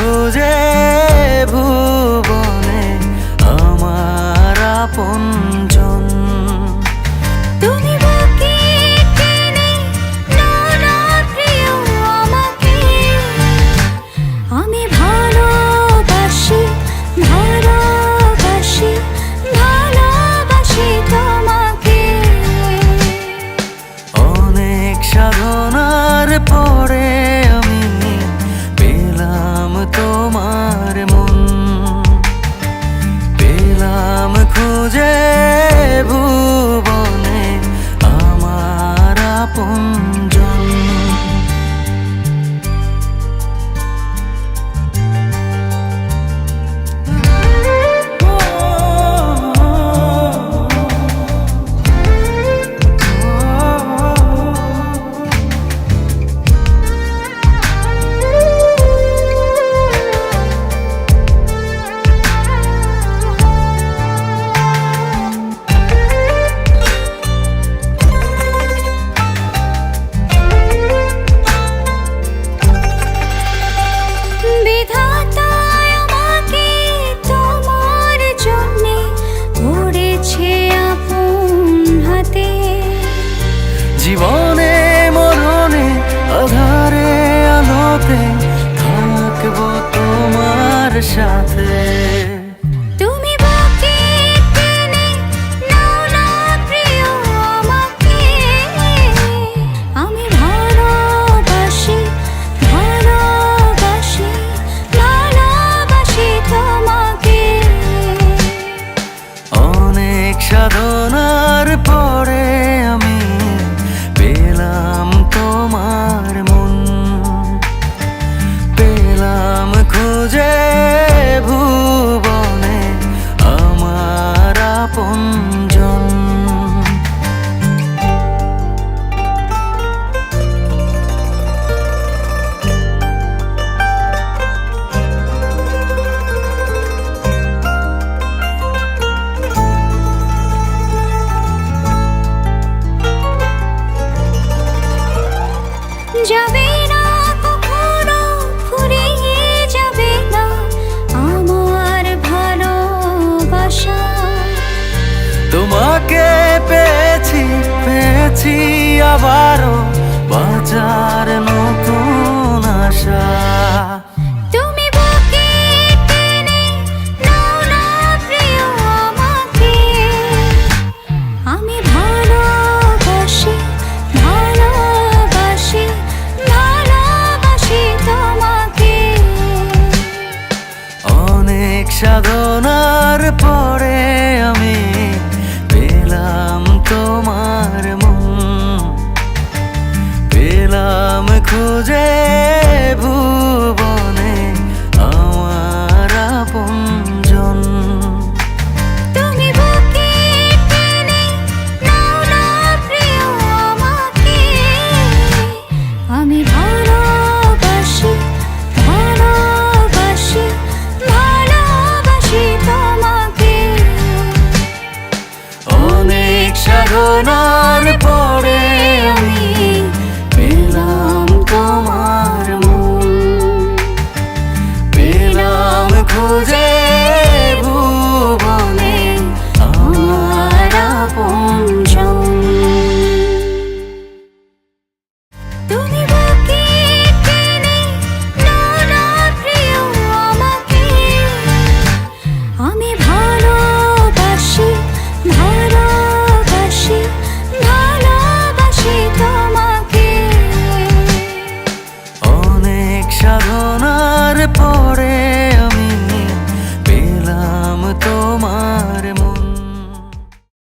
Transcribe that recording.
খুঁজে ভুবনে আমার আপনজন। তুমি বুকে টেনে নাও না প্রিয় আমাকে, আমি ভালোবাসি ভালোবাসি ভালোবাসি তোমাকে। অনেক সাধনার পরে আমি পেলাম তোমার মন, পেলাম খুঁজে ভুবনে আমার আপনজন। জীবনে মরণে আধারে আলোতে থাকবো তোমার সাথে। তুমি বুকে টেনে নাও না প্রিয় আমাকে, আমি ভালোবাসি ভালোবাসি ভালোবাসি তোমাকে। অনেক সাধনার পরে আমি পেলাম তোমার মন, পেলাম খুঁজে ভুবনে আমার আপনজন। যাবে না কখনো ফুরিয়ে যাবে না আমার ভালোবাসা। তোমাকে পেয়েছি পেয়েছি আবারও বাঁচার নতুন আশা। তুমি বুকে টেনে নাও না প্রিয় আমাকে, আমি ভালোবাসি ভালোবাসি ভালোবাসি তোমাকে। অনেক সাধনার পর